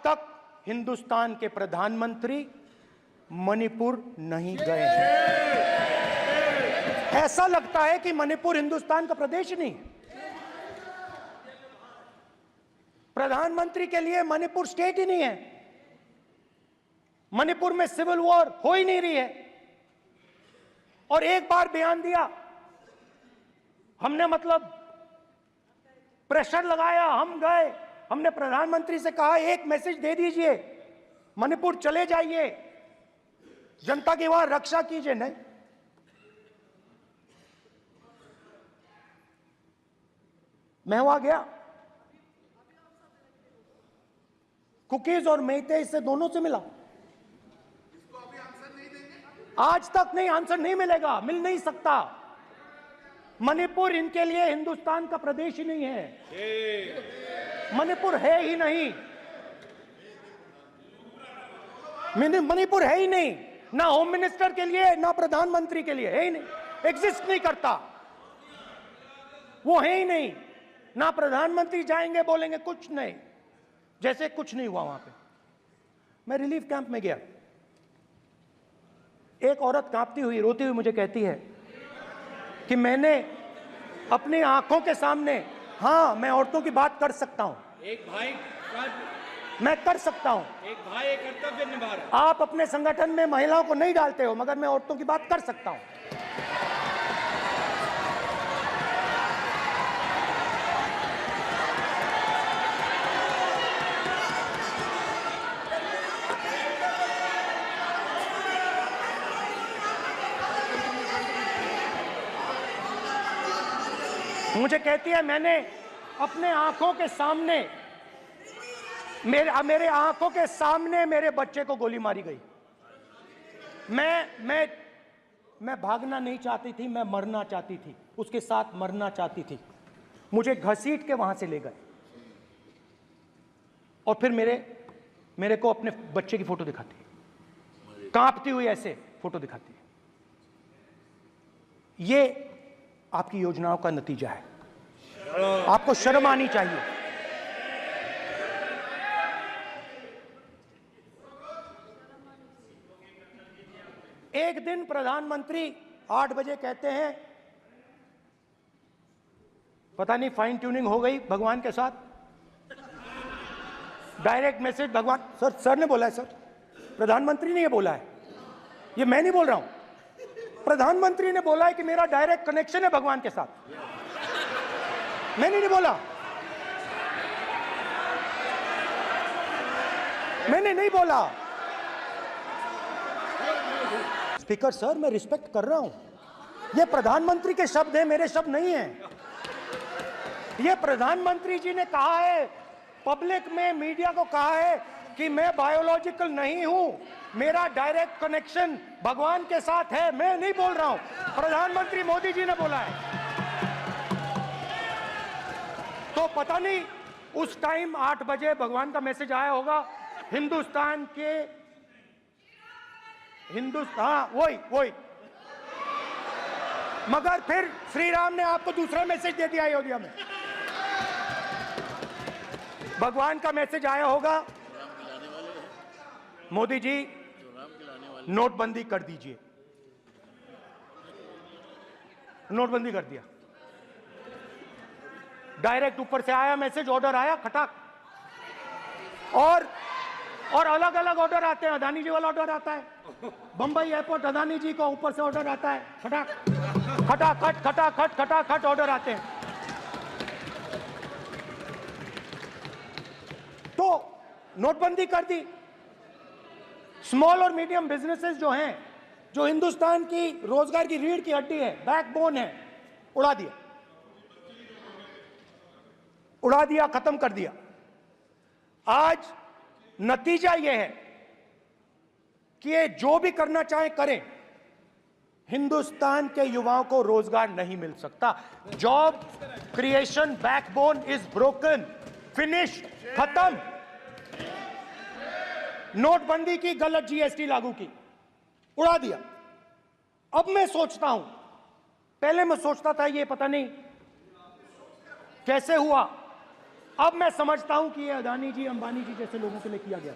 तक हिंदुस्तान के प्रधानमंत्री मणिपुर नहीं गए हैं। ऐसा लगता है कि मणिपुर हिंदुस्तान का प्रदेश नहीं है। प्रधानमंत्री के लिए मणिपुर स्टेट ही नहीं है। मणिपुर में सिविल वॉर हो ही नहीं रही है। और एक बार बयान दिया हमने, मतलब प्रेशर लगाया, हम गए, हमने प्रधानमंत्री से कहा एक मैसेज दे दीजिए, मणिपुर चले जाइए, जनता की वहां रक्षा कीजिए। नहीं, मैं वहां गया, कुकीज और मेहते से दोनों से मिला। आज तक नहीं, आंसर नहीं मिलेगा, मिल नहीं सकता। मणिपुर इनके लिए हिंदुस्तान का प्रदेश ही नहीं है। मणिपुर है ही नहीं, मणिपुर है ही नहीं, ना होम मिनिस्टर के लिए ना प्रधानमंत्री के लिए, है ही नहीं, एग्जिस्ट नहीं करता, वो है ही नहीं। ना प्रधानमंत्री जाएंगे बोलेंगे कुछ नहीं, जैसे कुछ नहीं हुआ वहां पे। मैं रिलीफ कैंप में गया, एक औरत कांपती हुई, रोती हुई मुझे कहती है कि मैंने अपनी आंखों के सामने, हाँ मैं औरतों की बात कर सकता हूं,
एक भाई
मैं कर सकता हूं,
एक भाई एक कर्तव्य निभा रहा है।
आप अपने संगठन में महिलाओं को नहीं डालते हो, मगर मैं औरतों की बात कर सकता हूं। मुझे कहती है मैंने अपने आंखों के सामने, मेरे आंखों के सामने मेरे बच्चे को गोली मारी गई। मैं भागना नहीं चाहती थी, मैं मरना चाहती थी, उसके साथ मरना चाहती थी। मुझे घसीट के वहां से ले गए और फिर मेरे को अपने बच्चे की फोटो दिखाती है, कांपती हुई ऐसे फोटो दिखाती है। ये आपकी योजनाओं का नतीजा है। आपको शर्म आनी चाहिए। एक दिन प्रधानमंत्री 8 बजे कहते हैं, पता नहीं फाइन ट्यूनिंग हो गई भगवान के साथ, डायरेक्ट मैसेज भगवान, सर ने बोला है, सर प्रधानमंत्री ने ये बोला है, ये मैं नहीं बोल रहा हूं, प्रधानमंत्री ने बोला है कि मेरा डायरेक्ट कनेक्शन है भगवान के साथ, मैंने नहीं बोला, मैंने नहीं बोला। स्पीकर सर, मैं रिस्पेक्ट कर रहा हूं, ये प्रधानमंत्री के शब्द हैं, मेरे शब्द नहीं हैं। ये प्रधानमंत्री जी ने कहा है, पब्लिक में, मीडिया को कहा है कि मैं बायोलॉजिकल नहीं हूं, मेरा डायरेक्ट कनेक्शन भगवान के साथ है, मैं नहीं बोल रहा हूं, प्रधानमंत्री मोदी जी ने बोला है। तो पता नहीं उस टाइम 8 बजे भगवान का मैसेज आया होगा, हिंदुस्तान, वही मगर फिर श्री राम ने आपको दूसरा मैसेज दे दिया अयोध्या में। भगवान का मैसेज आया होगा, मोदी जी नोटबंदी कर दीजिए, नोटबंदी कर दिया, डायरेक्ट ऊपर से आया मैसेज, ऑर्डर आया खटाक। और अलग अलग ऑर्डर आते हैं, अदानी जी वाला ऑर्डर आता है, बंबई एयरपोर्ट अदानी जी को ऊपर से ऑर्डर आता है, खटाखट ऑर्डर आते हैं। तो नोटबंदी कर दी। स्मॉल और मीडियम बिजनेसेस जो हैं, जो हिंदुस्तान की रोजगार की रीढ़ की हड्डी है, बैकबोन है, उड़ा दिया, खत्म कर दिया। आज नतीजा यह है कि ये जो भी करना चाहे करें, हिंदुस्तान के युवाओं को रोजगार नहीं मिल सकता। Job creation backbone is broken. Finish, खत्म। नोटबंदी की, गलत जीएसटी लागू की, उड़ा दिया। अब मैं सोचता हूं, पहले मैं सोचता था ये पता नहीं कैसे हुआ, अब मैं समझता हूं कि ये अदानी जी, अंबानी जी जैसे लोगों के लिए किया गया।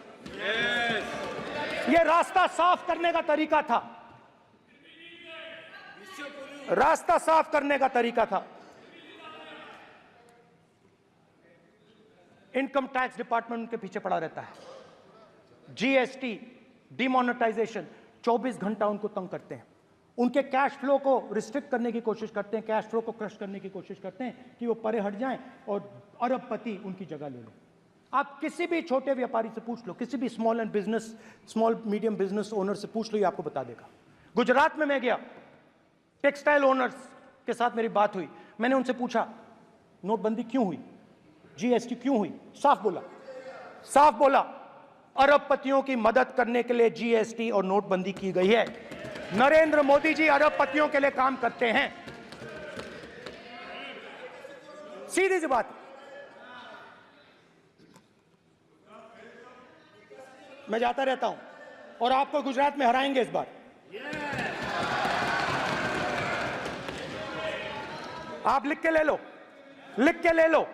ये रास्ता साफ करने का तरीका था, रास्ता साफ करने का तरीका था। इनकम टैक्स डिपार्टमेंट उनके पीछे पड़ा रहता है। जीएसटी, डिमोनेटाइजेशन, 24 घंटा उनको तंग करते हैं। उनके कैश फ्लो को रिस्ट्रिक्ट करने की कोशिश करते हैं, कैश फ्लो को क्रश करने की कोशिश करते हैं कि वो परे हट जाएं और अरबपति उनकी जगह ले लें। आप किसी भी छोटे व्यापारी से पूछ लो, किसी भी स्मॉल मीडियम बिजनेस ओनर से पूछ लो, ये आपको बता देगा। गुजरात में मैं गया, टेक्सटाइल ओनर्स के साथ मेरी बात हुई। मैंने उनसे पूछा नोटबंदी क्यों हुई, जीएसटी क्यों हुई? साफ बोला अरबपतियों की मदद करने के लिए जीएसटी और नोटबंदी की गई है। नरेंद्र मोदी जी अरबपतियों के लिए काम करते हैं, सीधी सी बात। मैं जाता रहता हूं और आपको गुजरात में हराएंगे इस बार। आप लिख के ले लो,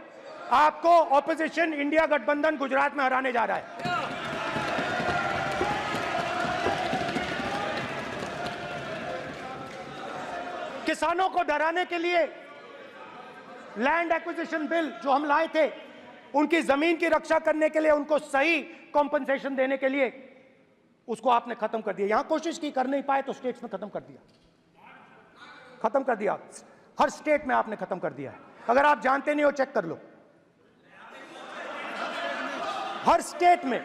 आपको ऑपोजिशन इंडिया गठबंधन गुजरात में हराने जा रहा है। किसानों को डराने के लिए लैंड एक्विजिशन बिल जो हम लाए थे, उनकी जमीन की रक्षा करने के लिए, उनको सही कॉम्पनसेशन देने के लिए, उसको आपने खत्म कर दिया। यहां कोशिश की, कर नहीं पाए तो स्टेट्स में खत्म कर दिया। हर स्टेट में आपने खत्म कर दिया है। अगर आप जानते नहीं हो, चेक कर लो। हर स्टेट में,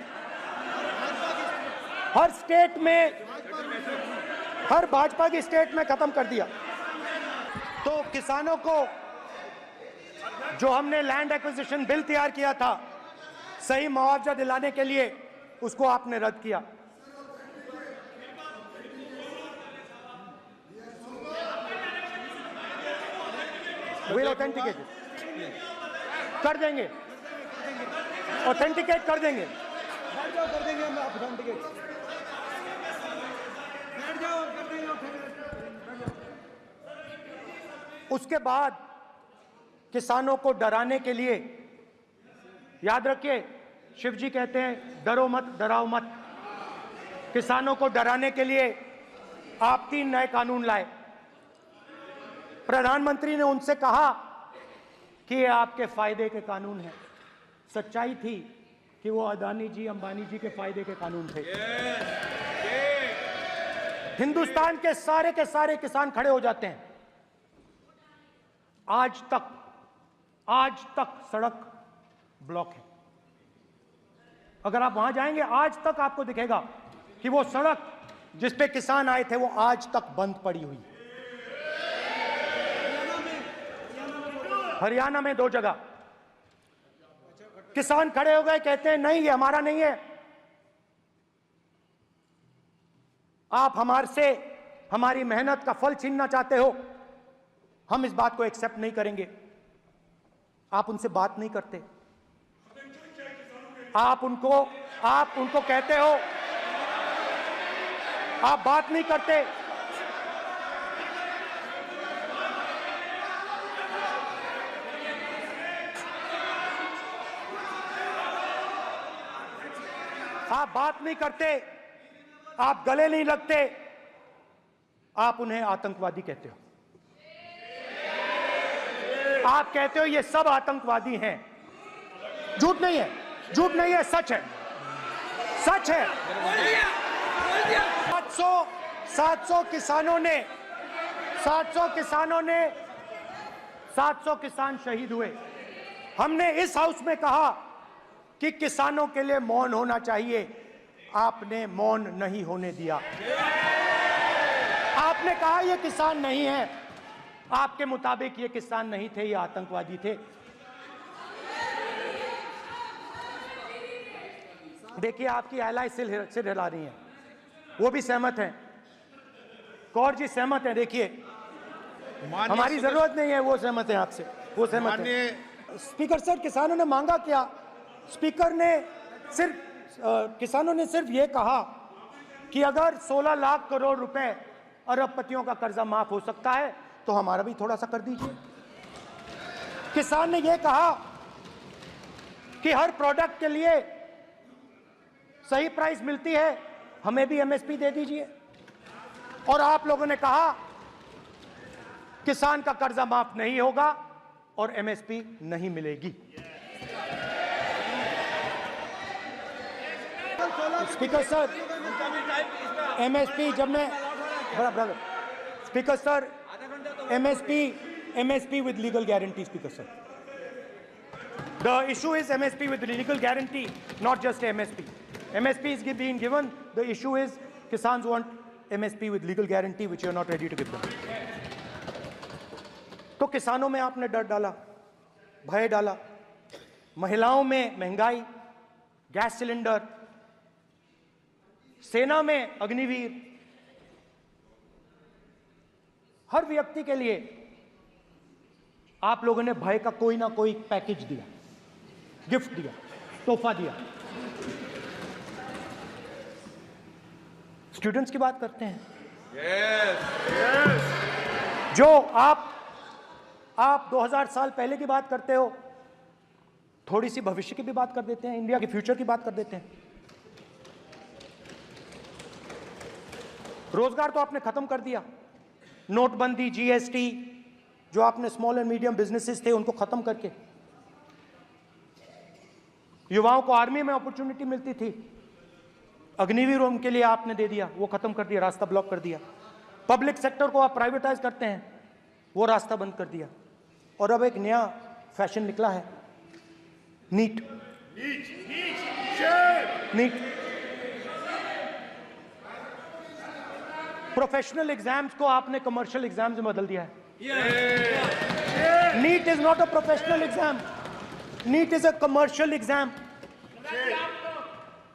हर भाजपा की स्टेट में खत्म कर दिया। तो किसानों को जो हमने लैंड एक्विजिशन बिल तैयार किया था सही मुआवजा दिलाने के लिए, उसको आपने रद्द किया। विल ऑथेंटिकेट कर देंगे, ऑथेंटिकेट कर देंगे। हम ऑथेंटिकेट उसके बाद किसानों को डराने के लिए, याद रखिए शिव जी कहते हैं डरो मत, डराओ मत। किसानों को डराने के लिए आप 3 नए कानून लाए। प्रधानमंत्री ने उनसे कहा कि ये आपके फायदे के कानून हैं। सच्चाई थी कि वो अदानी जी, अंबानी जी के फायदे के कानून थे। हिंदुस्तान के सारे किसान खड़े हो जाते हैं। आज तक सड़क ब्लॉक है। अगर आप वहां जाएंगे, आज तक आपको दिखेगा कि वो सड़क जिस पे किसान आए थे वो आज तक बंद पड़ी हुई। हरियाणा में 2 जगह किसान खड़े हो गए, कहते हैं नहीं ये हमारा नहीं है, आप हमारे से हमारी मेहनत का फल छीनना चाहते हो, हम इस बात को एक्सेप्ट नहीं करेंगे। आप उनसे बात नहीं करते, आप उनको कहते हो, आप बात नहीं करते। आप बात नहीं करते, आप गले नहीं लगते, आप उन्हें आतंकवादी कहते हो। आप कहते हो ये सब आतंकवादी हैं। झूठ नहीं है, सच है। 700 किसान शहीद हुए। हमने इस हाउस में कहा कि किसानों के लिए मौन होना चाहिए, आपने मौन नहीं होने दिया। आपने कहा ये किसान नहीं है, आपके मुताबिक ये किसान नहीं थे, ये आतंकवादी थे। देखिए आपकी एलाई सिर हिला रही हैं, वो भी सहमत हैं, कौर जी सहमत हैं। देखिए हमारी जरूरत नहीं है, वो सहमत हैं आपसे, वो सहमत हैं। स्पीकर सर, किसानों ने मांगा क्या? स्पीकर ने किसानों ने सिर्फ ये कहा कि अगर 16 लाख करोड़ रुपए अरबपतियों का कर्जा माफ हो सकता है तो हमारा भी थोड़ा सा कर दीजिए। किसान ने यह कहा कि हर प्रोडक्ट के लिए सही प्राइस मिलती है, हमें भी एमएसपी दे दीजिए। और आप लोगों ने कहा किसान का कर्जा माफ नहीं होगा और एमएसपी नहीं मिलेगी। स्पीकर सर, एमएसपी जब मैं speaker sir, MSP with legal guarantee, Speaker sir. The issue is MSP with legal guarantee, not just MSP. MSP is being given. The issue is Kisans want MSP with legal guarantee, which you are not ready to give them. तो किसानों में आपने डर डाला, भय डाला, महिलाओं में महंगाई, गैस सिलेंडर, सेना में अग्निवीर, हर व्यक्ति के लिए आप लोगों ने भय का कोई ना कोई पैकेज दिया, गिफ्ट दिया, तोहफा दिया। स्टूडेंट्स की बात करते हैं। जो आप 2000 साल पहले की बात करते हो, थोड़ी सी भविष्य की भी बात कर देते हैं, इंडिया के फ्यूचर की बात कर देते हैं। रोजगार तो आपने खत्म कर दिया, नोटबंदी, जीएसटी, जो आपने स्मॉल एंड मीडियम बिजनेसेस थे उनको खत्म करके, युवाओं को आर्मी में अपॉर्चुनिटी मिलती थी, अग्निवीर उनके लिए आपने दे दिया, वो खत्म कर दिया, रास्ता ब्लॉक कर दिया। पब्लिक सेक्टर को आप प्राइवेटाइज करते हैं, वो रास्ता बंद कर दिया। और अब एक नया फैशन निकला है, नीट। प्रोफेशनल एग्जाम्स को आपने कमर्शियल एग्जाम्स में बदल दिया है। NEET is not a professional exam, NEET is a commercial exam.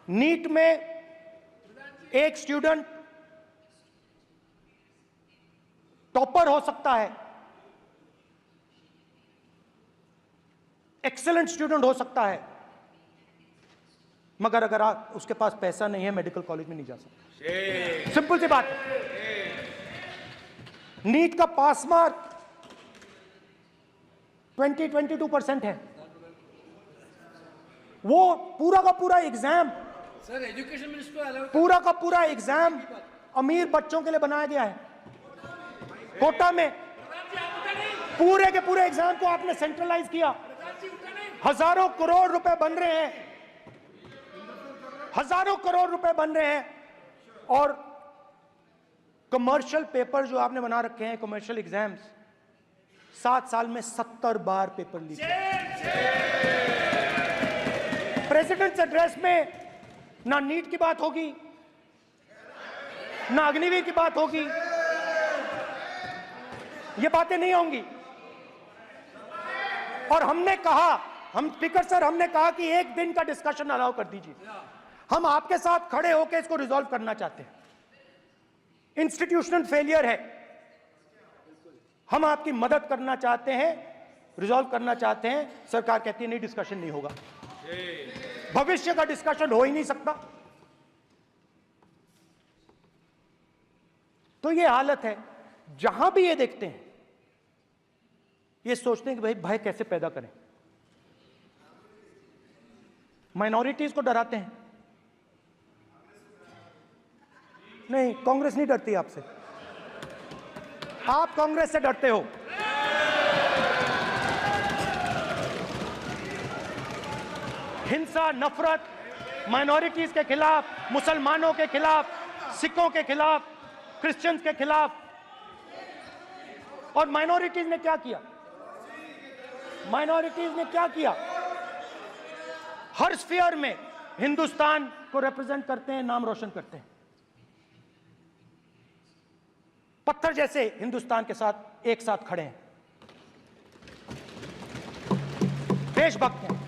NEET में एक स्टूडेंट टॉपर हो सकता है, एक्सीलेंट स्टूडेंट हो सकता है, मगर अगर आप उसके पास पैसा नहीं है, मेडिकल कॉलेज में नहीं जा सकता। सिंपल सी बात है। नीट का पास मार्क 22% है। वो पूरा का पूरा एग्जाम,
सर एजुकेशन मिनिस्टर
पूरा का पूरा एग्जाम अमीर बच्चों के लिए बनाया गया है। कोटा में पूरे के पूरे एग्जाम को आपने सेंट्रलाइज किया। हजारों करोड़ रुपए बन रहे हैं, हजारों करोड़ रुपए बन रहे हैं। और कमर्शियल पेपर जो आपने बना रखे हैं, कमर्शियल एग्जाम्स, 7 साल में 70 बार पेपर लीक। प्रेसिडेंट्स एड्रेस में ना नीट की बात होगी, ना अग्निवीर की बात होगी, ये बातें नहीं होंगी। और हमने कहा, हम स्पीकर सर, हमने कहा कि एक दिन का डिस्कशन अलाउ कर दीजिए। हम आपके साथ खड़े होकर इसको रिजॉल्व करना चाहते हैं। इंस्टीट्यूशनल फेलियर है, हम आपकी मदद करना चाहते हैं, रिजॉल्व करना चाहते हैं। सरकार कहती है नहीं, डिस्कशन नहीं होगा, भविष्य का डिस्कशन हो ही नहीं सकता। तो ये हालत है। जहां भी ये देखते हैं, ये सोचते हैं कि भाई भय कैसे पैदा करें, माइनॉरिटीज को डराते हैं। नहीं, कांग्रेस नहीं डरती आपसे, आप कांग्रेस से डरते हो। हिंसा, नफरत, माइनॉरिटीज के खिलाफ, मुसलमानों के खिलाफ, सिखों के खिलाफ, क्रिश्चियंस के खिलाफ। और माइनॉरिटीज ने क्या किया? माइनॉरिटीज ने क्या किया? हर स्फीयर में हिंदुस्तान को रिप्रेजेंट करते हैं, नाम रोशन करते हैं। पत्थर जैसे हिंदुस्तान के साथ एक साथ खड़े हैं, देशभक्त हैं।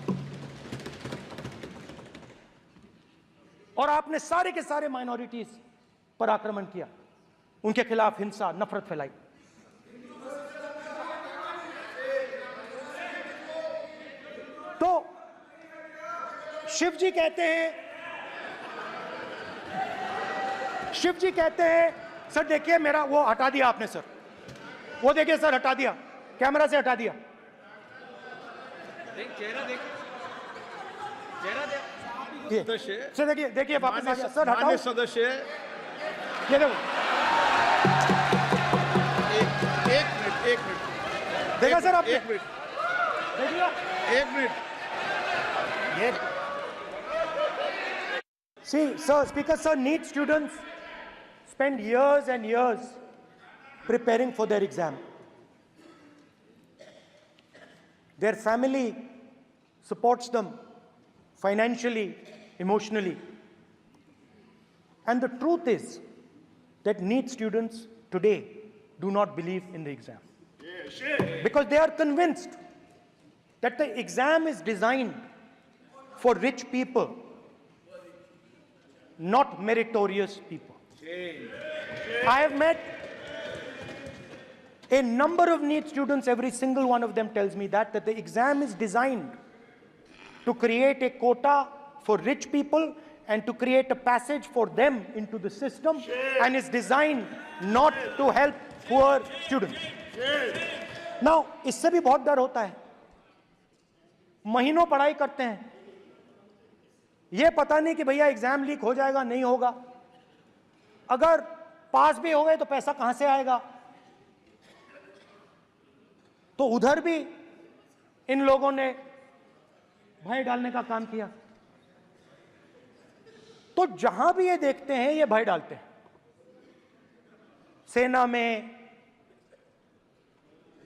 और आपने सारे के सारे माइनॉरिटीज पर आक्रमण किया, उनके खिलाफ हिंसा, नफरत फैलाई। तो शिव जी कहते हैं सर देखिए मेरा वो हटा दिया आपने सर, वो देखिए सर हटा दिया, कैमरा से हटा दिया।
चेहरा देख, चेहरा देख।
ये
सदस्य
सर देखिए वापस आ गया सर, हटाओ।
मान्य सदस्य
ये देखो,
एक मिनट
देखा सर आपने?
एक मिनट
देखिए
एक मिनट
ये see sir, speaker sir, NEET students spend years and years preparing for their exam. Their family supports them financially, emotionally. And the truth is that NEET students today do not believe in the exam. Because they are convinced that the exam is designed for rich people, not meritorious people. I have met a number of NEET students, every single one of them tells me that the exam is designed to create a quota for rich people and to create a passage for them into the system, and is designed not to help poor students. Now, इससे भी बहुत डर होता है। महीनों पढ़ाई करते हैं, ये पता नहीं कि भैया एग्जाम लीक हो जाएगा नहीं होगा, अगर पास भी हो गए तो पैसा कहां से आएगा। तो उधर भी इन लोगों ने भय डालने का काम किया। तो जहां भी ये देखते हैं ये भय डालते हैं, सेना में,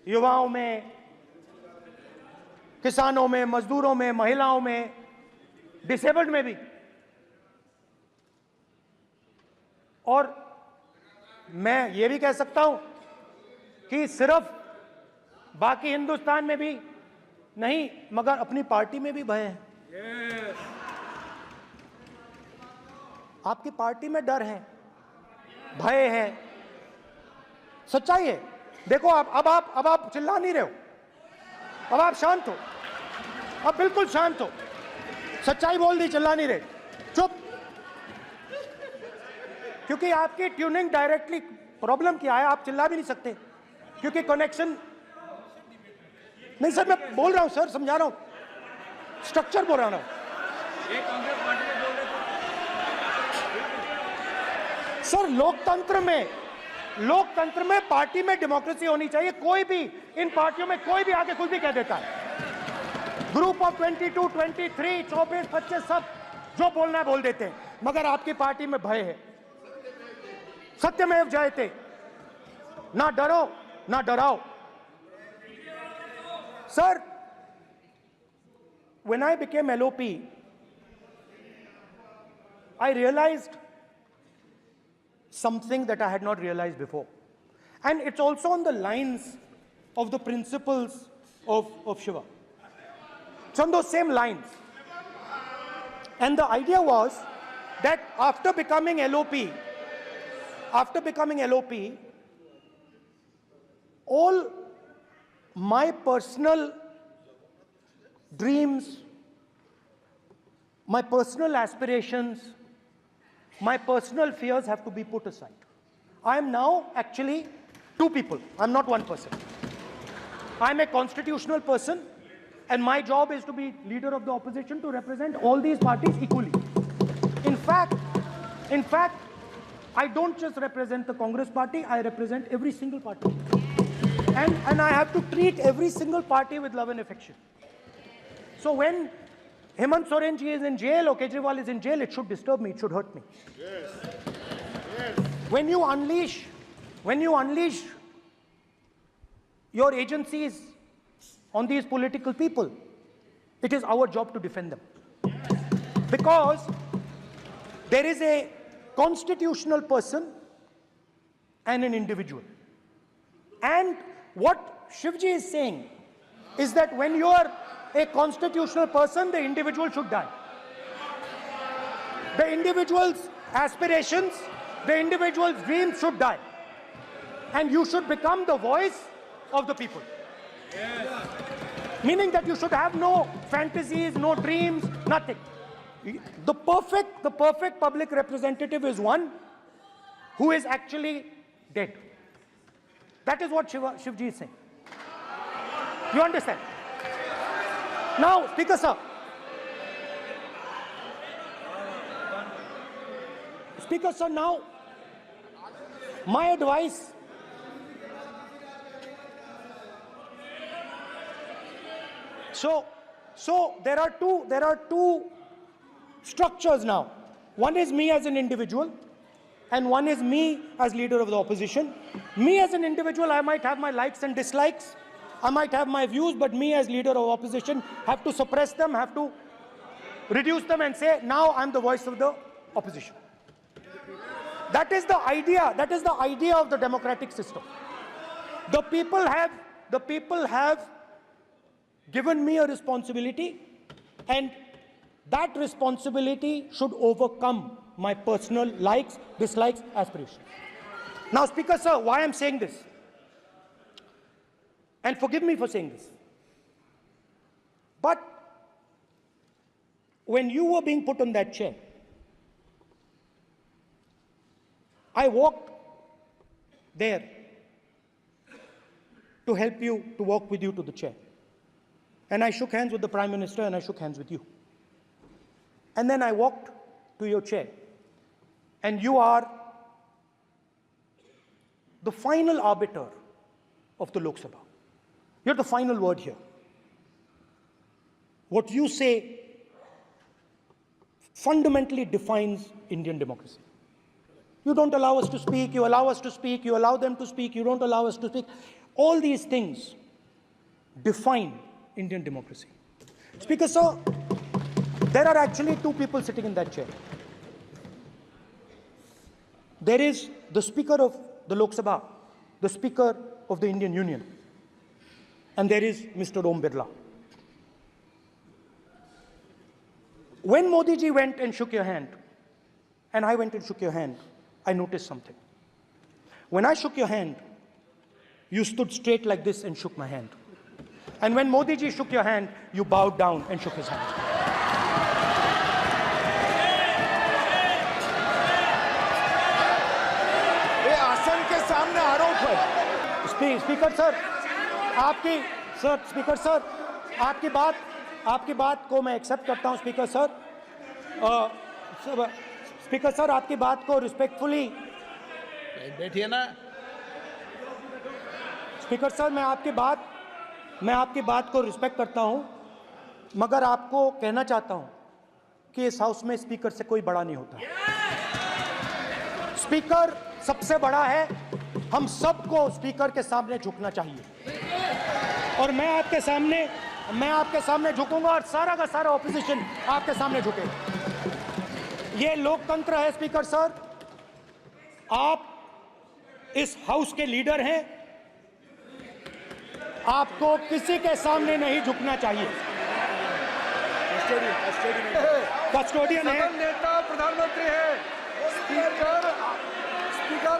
युवाओं में, किसानों में, मजदूरों में, महिलाओं में, डिसेबल्ड में भी। और मैं ये भी कह सकता हूं कि सिर्फ बाकी हिंदुस्तान में भी नहीं, मगर अपनी पार्टी में भी भय है। आपकी पार्टी में डर है, भय है, सच्चाई है। देखो अब आप चिल्ला नहीं रहे हो, अब आप शांत हो, अब बिल्कुल शांत हो, सच्चाई बोल दी, चिल्ला नहीं रहे, चुप। क्योंकि आपकी ट्यूनिंग डायरेक्टली, प्रॉब्लम क्या है, आप चिल्ला भी नहीं सकते क्योंकि कनेक्शन नहीं। सर मैं बोल रहा हूं सर, समझा रहा हूं, स्ट्रक्चर बोल रहा हूं।
कांग्रेस पार्टी में बोल रहे थे
सर लोकतंत्र में पार्टी में डेमोक्रेसी होनी चाहिए। कोई भी इन पार्टियों में कोई भी आके कुछ भी कह देता है। ग्रुप ऑफ 22, 23, 24, 25 सब जो बोलना है बोल देते हैं, मगर आपकी पार्टी में भय है। सत्यमेव जयते, ना डरो ना डराओ। Sir, when I became LOP, I realized something that I had not realized before. And it's also on the lines of the principles of Shiva. It's on those same lines. And the idea was that after becoming LOP, all my personal dreams, my personal aspirations, my personal fears have to be put aside. I am now actually two people. I'm not one person. I'm a constitutional person, and my job is to be leader of the opposition, to represent all these parties equally. In fact, I don't just represent the Congress party, I represent every single party. And I have to treat every single party with love and affection. So when Hemant Soren ji is in jail or Kejriwal is in jail, it should disturb me, it should hurt me. Yes. When you unleash your agencies on these political people, it is our job to defend them. Because there is a constitutional person and an individual. And what Shivji is saying is that when you are a constitutional person, the individual should die. The individual's aspirations, the individual's dreams should die. And you should become the voice of the people. Meaning that you should have no fantasies, no dreams, nothing. The perfect public representative is one who is actually dead. That is what Shivji is saying. You understand? Now, Speaker sir. Speaker sir, now, my advice. So there are two structures now. One is me as an individual, and one is me as leader of the opposition. Me as an individual, I might have my likes and dislikes. I might have my views, but me as leader of opposition have to suppress them, have to reduce them and say, now I'm the voice of the opposition. That is the idea. That is the idea of the democratic system. The people have given me a responsibility, and that responsibility should overcome my personal likes, dislikes, aspirations. Now, Speaker sir, why I'm saying this? And forgive me for saying this. But when you were being put on that chair, I walked there to help you, to walk with you to the chair. And I shook hands with the Prime Minister, and I shook hands with you. And then I walked to your chair. And you are the final arbiter of the Lok Sabha. You're the final word here. What you say fundamentally defines Indian democracy. You don't allow us to speak, you allow us to speak, you allow them to speak, you don't allow us to speak. All these things define Indian democracy. Speaker sir, there are actually two people sitting in that chair. There is the Speaker of the Lok Sabha, the Speaker of the Indian Union, and there is Mr. Om Birla. When Modi ji went and shook your hand, and I went and shook your hand, I noticed something. When I shook your hand, you stood straight like this and shook my hand. And when Modi ji shook your hand, you bowed down and shook his hand.
ये आसन के सामने आरोप है।
Speaker sir, आपकी बात को मैं एक्सेप्ट करता हूं, स्पीकर सर। स्पीकर सर, आपकी बात को रिस्पेक्टफुली।
बैठिए ना।
स्पीकर सर, मैं आपकी बात को रिस्पेक्ट करता हूं, मगर आपको कहना चाहता हूं कि इस हाउस में स्पीकर से कोई बड़ा नहीं होता। स्पीकर सबसे बड़ा है, हम सबको स्पीकर के सामने झुकना चाहिए। और मैं आपके सामने झुकूंगा, और सारा का सारा ऑपोजिशन आपके सामने झुकेगा। ये लोकतंत्र है स्पीकर सर। आप इस हाउस के लीडर हैं, आपको किसी के सामने नहीं झुकना चाहिए। कस्टोडियन है,
नेता प्रधानमंत्री है, स्पीकर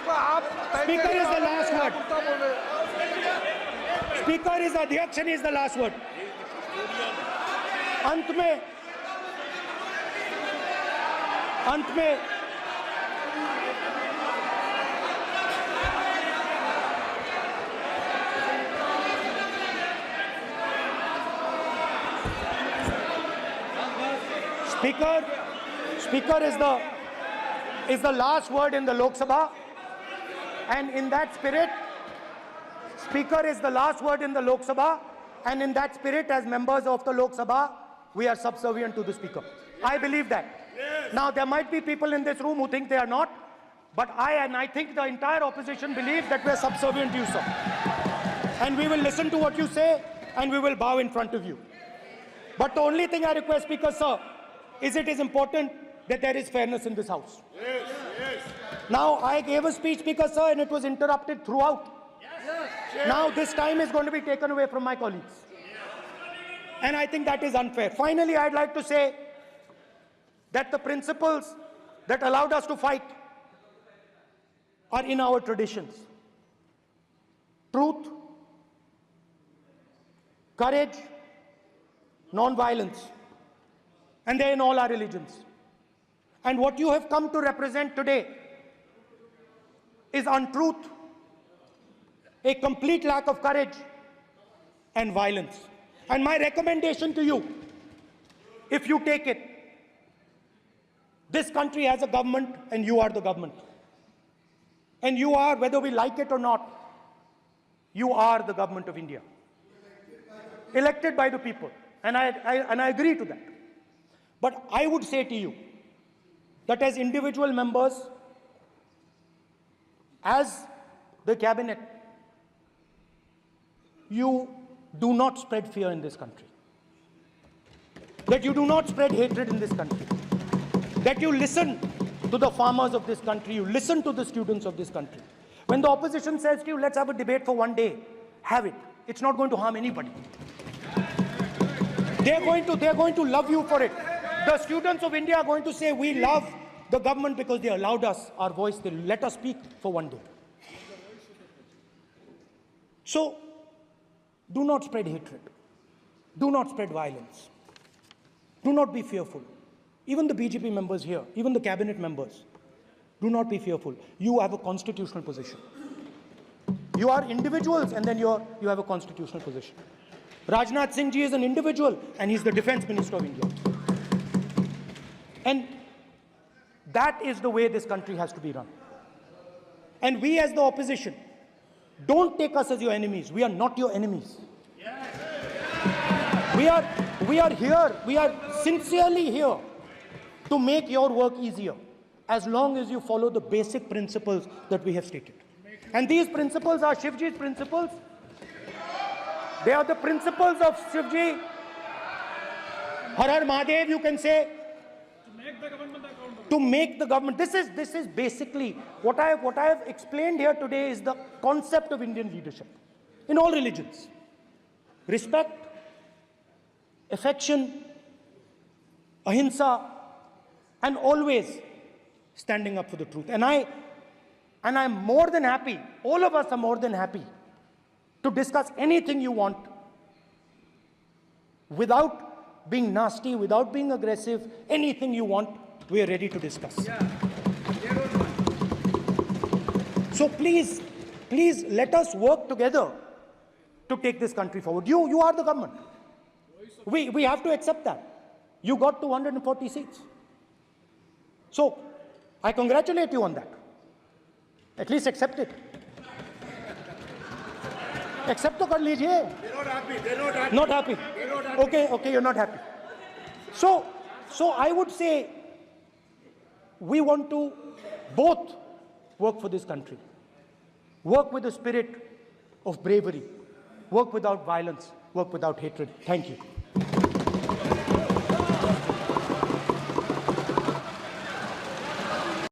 को आप
speaker is the last word. Speaker is अध्यक्ष and is the last word. अंत में Speaker is the last word in the Lok Sabha, and in that spirit, Speaker is the last word in the Lok Sabha, and in that spirit, as members of the Lok Sabha, we are subservient to the Speaker. I believe that. Yes. Now, there might be people in this room who think they are not, but I think the entire opposition believes that we are subservient to you, sir. And we will listen to what you say, and we will bow in front of you. But the only thing I request, Speaker, sir, is it is important that there is fairness in this house.
Yes.
Now, I gave a speech, Speaker, sir, and it was interrupted throughout. Yes. Now, this time is going to be taken away from my colleagues. And I think that is unfair. Finally, I'd like to say that the principles that allowed us to fight are in our traditions. Truth, courage, non-violence, and they're in all our religions. And what you have come to represent today is untruth, a complete lack of courage, and violence. And my recommendation to you, if you take it, this country has a government and you are the government. And you are, whether we like it or not, you are the government of India. Elected by the people. And I agree to that. But I would say to you that as individual members, as the cabinet, you do not spread fear in this country. That you do not spread hatred in this country. That you listen to the farmers of this country, you listen to the students of this country. When the opposition says to you, let's have a debate for one day, have it. It's not going to harm anybody. They're going to love you for it. The students of India are going to say, we love the government because they allowed us our voice, they let us speak for one day. So, do not spread hatred. Do not spread violence. Do not be fearful. Even the BJP members here, even the cabinet members, do not be fearful. You have a constitutional position. You are individuals and then you have a constitutional position. Rajnath Singh ji is an individual and he's the defense minister of India. And that is the way this country has to be run. And we as the opposition, don't take us as your enemies. We are not your enemies. We are here, we are sincerely here to make your work easier, as long as you follow the basic principles that we have stated. And these principles are Shivji's principles. They are the principles of Shivji. Har Har Mahadev, you can say. To make the government. This is basically what I have explained here today is the concept of Indian leadership in all religions. Respect, affection, ahimsa, and always standing up for the truth. And I'm more than happy, all of us are more than happy to discuss anything you want without being nasty, without being aggressive, anything you want, we are ready to discuss. So please let us work together to take this country forward. You are the government. We have to accept that. You got 240 seats. So, I congratulate you on that. At least accept it. Accept to kar lijiye.
They're not happy. They're not happy.
Not happy.
They're not happy.
Okay, you're not happy. So I would say we want to both work for this country. Work with the spirit of bravery. Work without violence. Work without hatred. Thank you.